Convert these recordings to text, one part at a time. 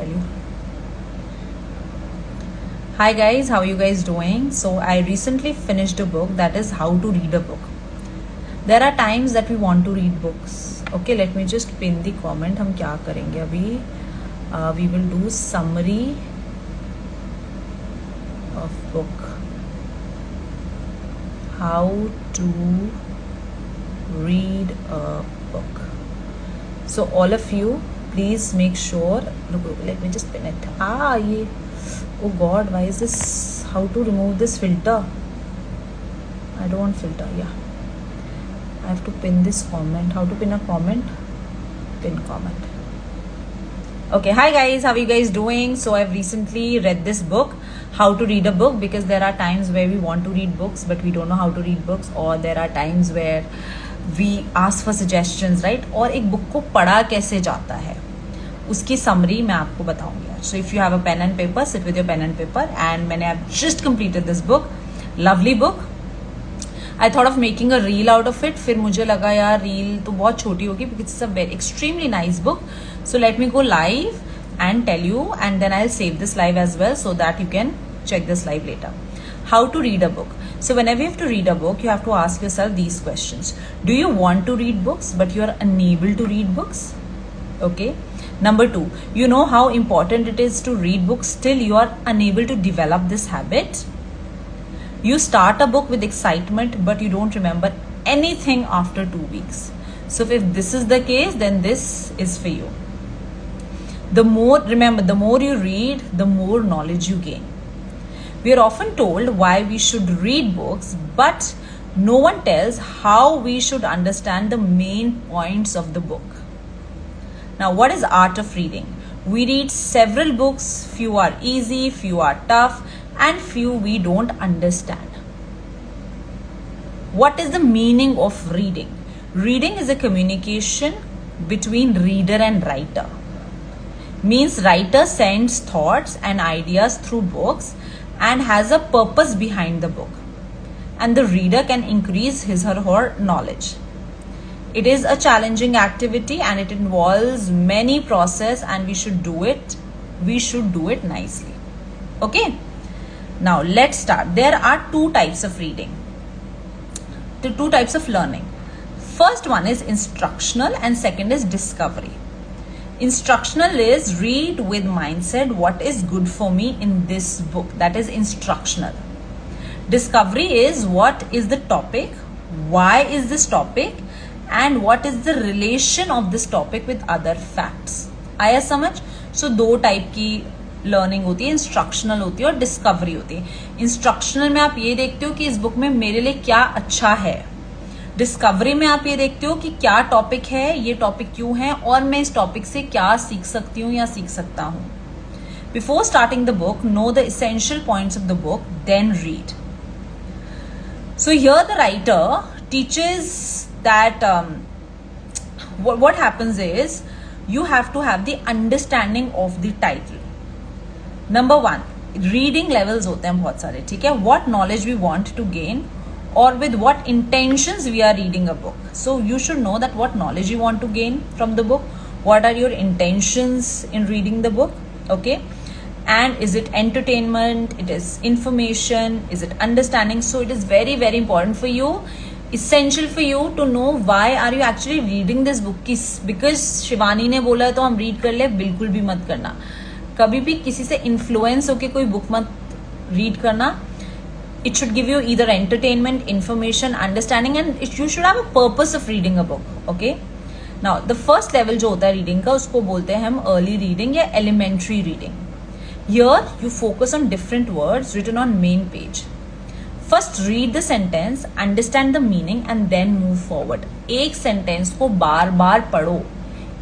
tell you. Hi guys, how are you guys doing? So I recently finished a book, that is How to Read a Book. There are times that we want to read books. Okay, let me just pin the comment. हम क्या करेंगे अभी? We will do summary of book. How to read a book. So all of you, please make sure. Look, let me just pin it. ये. Oh God, why is this? How to remove this filter? I don't want filter. Yeah, I have to pin this comment. How to pin a comment? Pin comment. Okay, hi guys, how are you guys doing? So I've recently read this book, How to Read a Book, because there are times where we want to read books but we don't know how to read books, or there are times where we ask for suggestions, right? और एक book को पढ़ा कैसे जाता है उसकी summary मैं आपको बताऊंगी आज. So if you have a pen and paper, sit with your pen and paper. And मैंने I've just completed this book, lovely book. I thought of making a reel out of it. फिर मुझे लगा यार reel तो बहुत छोटी होगी because it's a very extremely nice book. So let me go live and tell you, and then I'll save this live as well so that you can check this live later. How to read a book. So whenever you have to read a book, you have to ask yourself these questions. Do you want to read books but you are unable to read books? Okay. Number 2, you know how important it is to read books, still you are unable to develop this habit. You start a book with excitement but you don't remember anything after 2 weeks. So if this is the case, then this is for you. The more you read, the more knowledge you gain. We are often told why we should read books, but no one tells how we should understand the main points of the book. Now, what is art of reading? We read several books, few are easy, few are tough, and few we don't understand. What is the meaning of reading? Reading is a communication between reader and writer. Means writer sends thoughts and ideas through books and has a purpose behind the book. And the reader can increase his or her knowledge. It is a challenging activity and it involves many process, and we should do it nicely. Okay, now let's start. There are 2 types of reading, the 2 types of learning. First one is instructional and second is discovery. Instructional is read with mindset, what is good for me in this book, that is instructional. Discovery is what is the topic, why is this topic, and what is the relation of this topic with other facts. आया समझ? So 2 type की learning होती है, instructional होती है और discovery होती है. इंस्ट्रक्शनल में आप ये देखते हो कि इस बुक में मेरे लिए क्या अच्छा है. डिस्कवरी में आप ये देखते हो कि क्या टॉपिक है, ये टॉपिक क्यों है, और मैं इस टॉपिक से क्या सीख सकती हूँ या सीख सकता हूँ. Before starting the book, know the essential points of the book, then read. So here the writer teaches that what happens is you have to have the understanding of the title. Number 1, reading levels होते हैं बहुत सारे, ठीक है. What knowledge we want to gain or with what intentions we are reading a book. So you should know that what knowledge you want to gain from the book, what are your intentions in reading the book, okay. And is it entertainment, it is information, is it understanding. So it is very very important for you, essential for you to know why are you actually reading this book. Because Shivani ने बोला है तो हम read कर ले, बिल्कुल भी मत करना. कभी भी किसी से इन्फ्लुएंस होके कोई बुक मत रीड करना. It should give you either entertainment, information, understanding, and you should have a purpose of reading a book, okay. Now the first level जो होता है रीडिंग का, उसको बोलते हैं हम अर्ली रीडिंग या elementary reading. Here you focus on different words written on main page. First read the sentence, understand the meaning and then move forward. एक sentence को बार बार पढ़ो,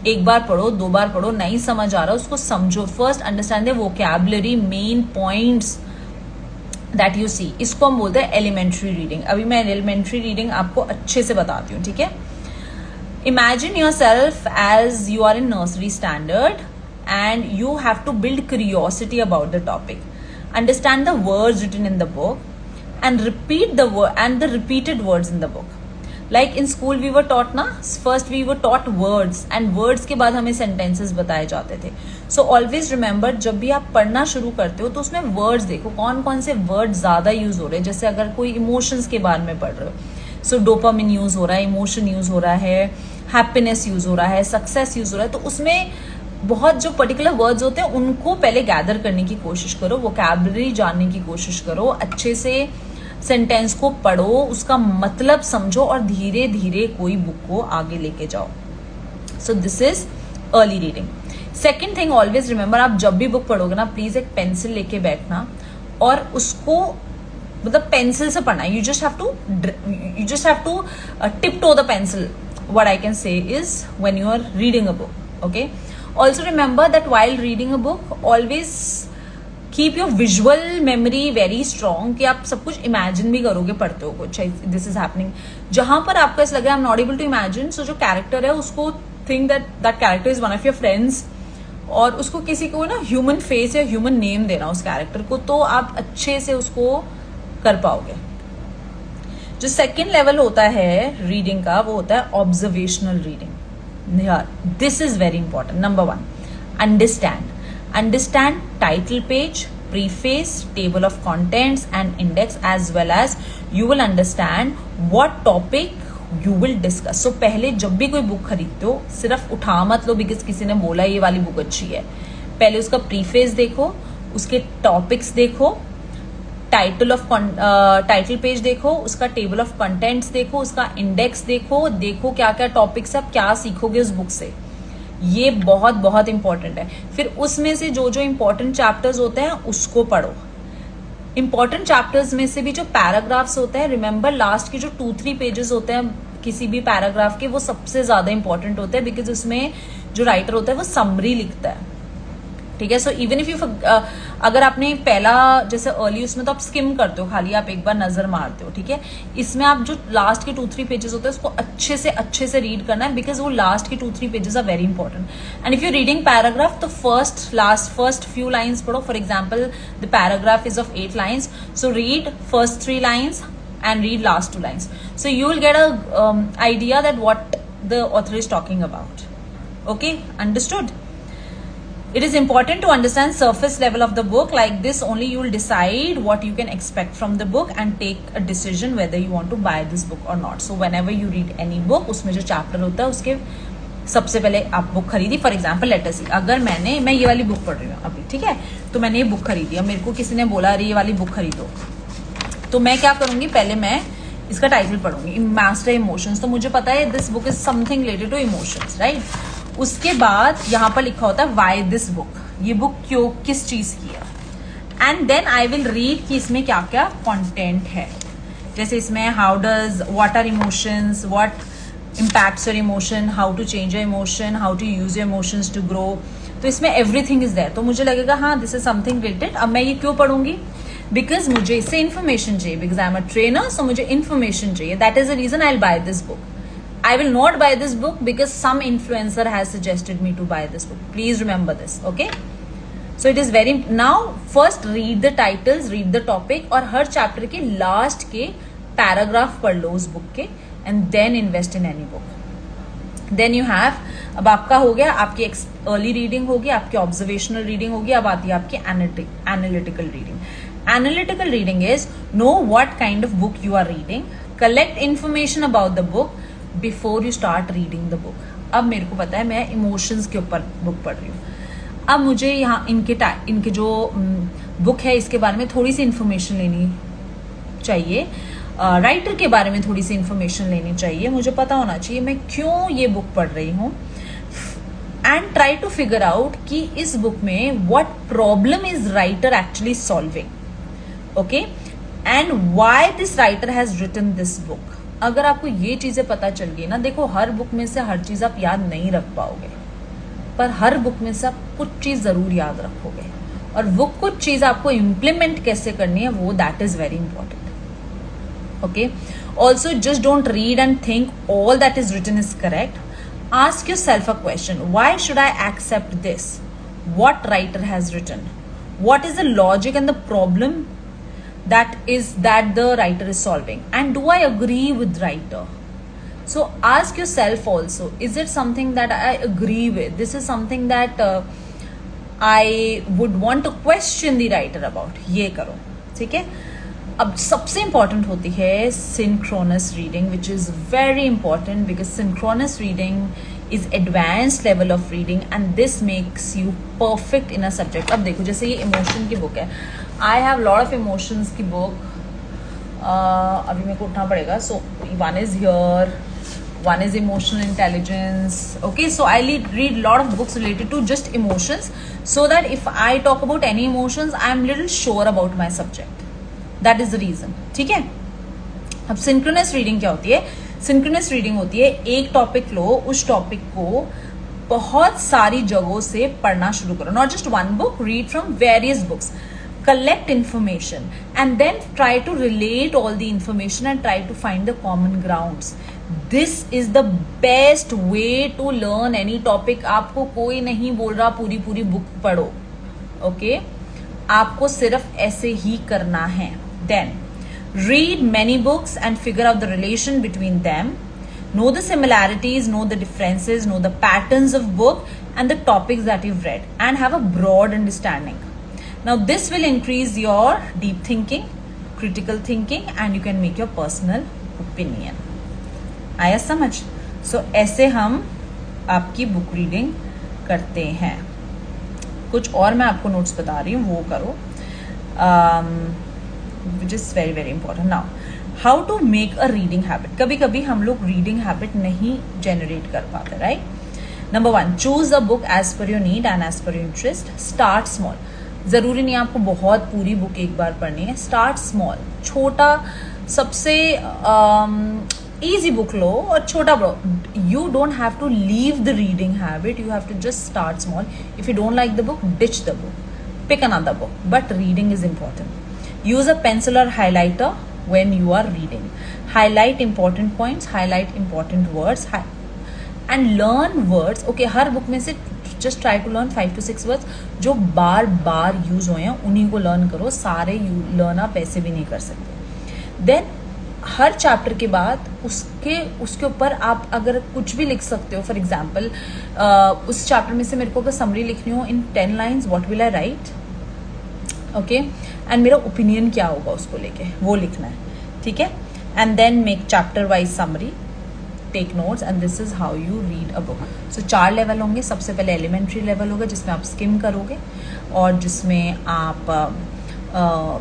एक बार पढ़ो, 2 बार पढ़ो, नहीं समझ आ रहा उसको समझो. First understand the vocabulary, main points that you see. इसको हम बोलते हैं elementary reading. अभी मैं elementary reading आपको अच्छे से बताती हूँ, ठीक है. Imagine yourself as you are in nursery standard and you have to build curiosity about the topic. Understand the words written in the book and repeat the word and the repeated words in the book. Like in school we were taught ना, first we were taught words and words के बाद हमें sentences बताए जाते थे. So always remember, जब भी आप पढ़ना शुरू करते हो तो उसमें वर्ड्स देखो कौन कौन से वर्ड ज्यादा यूज हो रहे हैं. जैसे अगर कोई इमोशंस के बारे में पढ़ रहे हो, सो डोपामिन यूज हो रहा है, इमोशन यूज हो रहा है, हैप्पीनेस यूज हो रहा है, सक्सेस यूज हो रहा है, तो उसमें बहुत जो पर्टिकुलर वर्ड्स होते हैं उनको पहले गैदर करने की कोशिश करो, वोकैबुलरी जानने की कोशिश करो, अच्छे से सेंटेंस को पढ़ो, उसका मतलब समझो और धीरे धीरे कोई बुक को आगे लेके जाओ. So this is early reading. Second thing, always remember, आप जब भी बुक पढ़ोगे ना, प्लीज एक पेंसिल लेके बैठना और उसको मतलब पेंसिल से पढ़ना. You just have to tip toe the pencil. What I can say is when you are reading a book. Okay. Also remember that while reading a book, always keep your visual memory very strong कि आप सब कुछ imagine भी करोगे पढ़ते हो कुछ. This is happening. जहां पर आपको ऐसा लग रहा है I'm not able to imagine, so जो character है उसको think that character is one of your friends और उसको किसी को ना human face या human name देना उस character को, तो आप अच्छे से उसको कर पाओगे. जो second level होता है reading का, वो होता है observational reading. Here, this is very important. Number 1, understand title page, preface, table of contents and index, as well as you will understand what topic you will discuss. So पहले जब भी कोई बुक खरीदते हो सिर्फ उठा मत लो बिकॉज किसी ने बोला ये वाली बुक अच्छी है. पहले उसका प्रीफेस देखो, उसके टॉपिक्स देखो, टाइटल पेज देखो, उसका टेबल ऑफ कंटेंट्स देखो, उसका इंडेक्स देखो क्या क्या टॉपिक्स आप क्या सीखोगे उस बुक से. ये बहुत बहुत इंपॉर्टेंट है. फिर उसमें से जो जो इंपॉर्टेंट चैप्टर्स होते हैं उसको पढ़ो. इंपॉर्टेंट चैप्टर्स में से भी जो पैराग्राफ्स होते हैं, रिमेंबर लास्ट के जो 2-3 पेजेस होते हैं किसी भी पैराग्राफ के, वो सबसे ज्यादा इंपॉर्टेंट होते हैं बिकॉज उसमें जो राइटर होता है वो समरी लिखता है. ठीक है. सो इवन इफ यू अगर आपने पहला जैसे अर्ली उसमें तो आप स्किम करते हो, खाली आप एक बार नजर मारते हो. ठीक है. इसमें आप जो लास्ट के 2-3 पेजेस होते हैं उसको अच्छे से रीड करना है बिकॉज वो लास्ट के 2-3 pages are very important. And if you reading paragraph तो फर्स्ट फ्यू लाइन्स पढ़ो. For example the paragraph is of 8 lines, so read first 3 lines and read last 2 lines, so you will get a idea that what the author is talking about. Okay, understood? It is important to understand surface level of the book. Like this only you will decide what you can expect from the book and take a decision whether you want to buy this book or not. So whenever you read any book, उसमें जो chapter होता है उसके सबसे पहले आप book खरीदी. For example let us सी, अगर मैं ये वाली बुक पढ़ रही हूँ अभी, ठीक है, तो मैंने ये बुक खरीदी. अब मेरे को किसी ने बोला अरे ये वाली बुक खरीदो, तो मैं क्या करूंगी, पहले मैं इसका टाइटल पढ़ूंगी, मास्टर इमोशंस. तो मुझे पता है this book is something related to emotions, right. उसके बाद यहाँ पर लिखा होता है वाई दिस बुक, ये बुक क्यों, किस चीज की है. And then I will read कि इसमें क्या क्या कंटेंट है. जैसे इसमें how does, what are emotions, what impacts your emotion, how to change your emotion, how to use your emotions to grow. तो इसमें एवरीथिंग इज देयर. तो मुझे लगेगा हाँ दिस इज समथिंग रिलेटेड. अब मैं ये क्यों पढ़ूंगी, बिकॉज मुझे इससे इन्फॉर्मेशन चाहिए, because I am a trainer, so मुझे इन्फॉर्मेशन चाहिए. That is the reason I will buy this book. I will not buy this book because some influencer has suggested me to buy this book. Please remember this, okay? So it is very, now first read the titles, read the topic और हर chapter के last के paragraph पढ़ लो उस book के and then invest in any book. Then you have, अब आपका हो गया, आपकी early reading होगी, आपकी observational reading होगी. अब आती है आपकी analytical reading. Analytical reading is know what kind of book you are reading, collect information about the book before you start reading the book. अब मेरे को पता है मैं इमोशंस के ऊपर बुक पढ़ रही हूँ. अब मुझे यहाँ इनके जो बुक है इसके बारे में थोड़ी सी इंफॉर्मेशन लेनी चाहिए, राइटर के बारे में थोड़ी सी इंफॉर्मेशन लेनी चाहिए. मुझे पता होना चाहिए मैं क्यों ये बुक पढ़ रही हूँ. And try to figure out कि इस बुक में what problem is writer actually solving. Okay. And why this writer has written this book. अगर आपको ये चीजें पता चल गई ना, देखो हर बुक में से हर चीज आप याद नहीं रख पाओगे, पर हर बुक में से आप कुछ चीज जरूर याद रखोगे. और वो कुछ चीज आपको इम्प्लीमेंट कैसे करनी है वो that is very important. Okay. Also just don't read and think all that is written is correct. Ask yourself a question, why should I accept this, what writer has written, what is the logic and the problem that the writer is solving, and do I agree with writer. So ask yourself also, is it something that I agree with? This is something that I would want to question the writer about. ये करो, ठीक है. अब सबसे important होती है synchronous reading, which is very important because synchronous reading is advanced level of reading and this makes you perfect in a subject. अब देखो जैसे ये इमोशन की बुक है, I have lot of emotions की बुक. अभी मेरे को उठना पड़ेगा. So one is here, one is emotional intelligence. Okay, so I read lot of books related to just emotions, so that if I talk about any emotions I am little sure about my subject. That is the reason. ठीक है. अब synchronous reading क्या होती है? synchronous reading होती है एक topic लो, उस टॉपिक को बहुत सारी जगहों से पढ़ना शुरू करो. Not just one book, read from various books. Collect information and then try to relate all the information and try to find the common grounds. This is the best way to learn any topic. आपको कोई नहीं बोल रहा पूरी पूरी book पढ़ो, okay? आपको सिर्फ ऐसे ही करना है. Then read many books and figure out the relation between them. Know the similarities, know the differences, know the patterns of book and the topics that you've read, and have a broad understanding. Now this will increase your deep thinking, critical thinking, and you can make your personal opinion. आया समझ? सो ऐसे हम आपकी book reading करते हैं. कुछ और मैं आपको नोट्स बता रही हूँ, वो करो, which is very very important. Now how to make a reading habit. कभी कभी हम लोग रीडिंग हैबिट नहीं जनरेट कर पाते, right? Number 1, choose a book as per your need and as per your interest. Start small. ज़रूरी नहीं आपको बहुत पूरी बुक एक बार पढ़नी है. स्टार्ट स्मॉल, छोटा, सबसे easy book लो और छोटा पढ़ो. You don't have to leave the reading habit, you have to just start small. If you don't like the book, ditch the book, pick another book, but reading is important. Use a pencil or highlighter when you are reading. Highlight important points, highlight important words, and learn words. Okay, her book में से just try to learn 5 to 6 words जो बार बार use हुए हैं, उन्हीं को learn करो. सारे learn आप ऐसे भी नहीं कर सकते. देन हर चैप्टर के बाद उसके ऊपर आप अगर कुछ भी लिख सकते हो. फॉर एग्जाम्पल उस चैप्टर में से मेरे को अगर समरी लिखनी हो in 10 lines, what will I write, okay, and मेरा ओपिनियन क्या होगा उसको लेके, वो लिखना है, ठीक है. And then make chapter wise summary, take notes, and this is how you read a book. So 4 level होंगे. सबसे पहले एलिमेंट्री लेवल होगा जिसमें आप स्किम करोगे, और जिसमें आप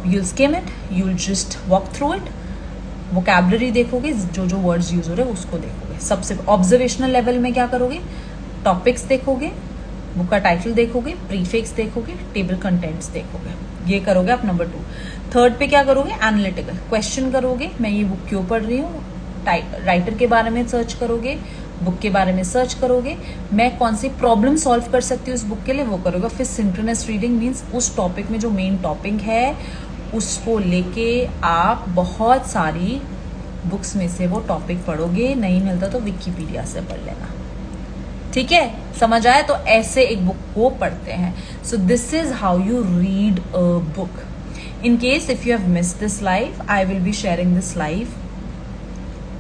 you'll scheme it, you'll just walk through it. Vocabulary देखोगे, जो जो वर्ड्स यूज हो रहे हैं उसको देखोगे. सबसे ऑब्जर्वेशनल लेवल में क्या करोगे, टॉपिक्स देखोगे, बुक का टाइटल देखोगे, प्रीफिक्स देखोगे, टेबल कंटेंट्स देखोगे. ये करोगे आप. नंबर 2. थर्ड पे क्या करोगे, एनालिटिकल क्वेश्चन करोगे. मैं ये बुक क्यों पढ़ रही हूँ, राइटर के बारे में सर्च करोगे, बुक के बारे में सर्च करोगे, मैं कौन सी प्रॉब्लम सॉल्व कर सकती हूँ उस बुक के लिए, वो करोगे. फिर सिंक्रोनस रीडिंग मीन्स उस टॉपिक में जो मेन टॉपिक है उसको लेके आप बहुत सारी बुक्स में से वो टॉपिक पढ़ोगे. नहीं मिलता तो विकिपीडिया से पढ़ लेना, ठीक है? समझ आया? तो ऐसे एक बुक को पढ़ते हैं. So this is how you read a book. In case if you have missed this live, I will be sharing this live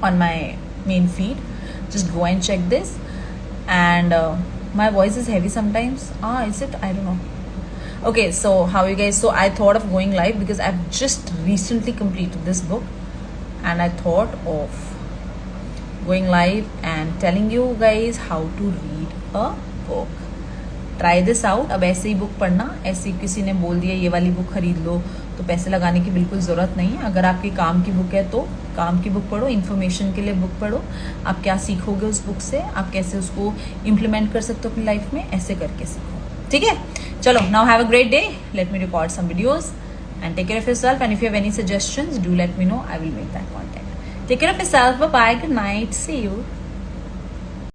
on my main feed. Just go and check this. And my voice is heavy sometimes. Is it? I don't know. Okay, so how you guys? So I thought of going live because I've just recently completed this book, and I thought of going live and telling you guys how to read a book. Try this out. अब ऐसे ही book पढ़ना, ऐसे किसी ने बोल दिया ये वाली बुक खरीद लो तो पैसे लगाने की बिल्कुल ज़रूरत नहीं है. अगर आपके काम की बुक है तो काम की बुक पढ़ो, इन्फॉर्मेशन के लिए बुक पढ़ो. आप क्या सीखोगे उस बुक से, आप कैसे उसको इम्प्लीमेंट कर सकते हो अपनी लाइफ में, ऐसे करके सीखो, ठीक है? चलो, now have a great day. Let me record some videos and take care of yourself. And if you have any suggestions, do let me know. I will make that content. Take care of yourself. Bye, good night, see you.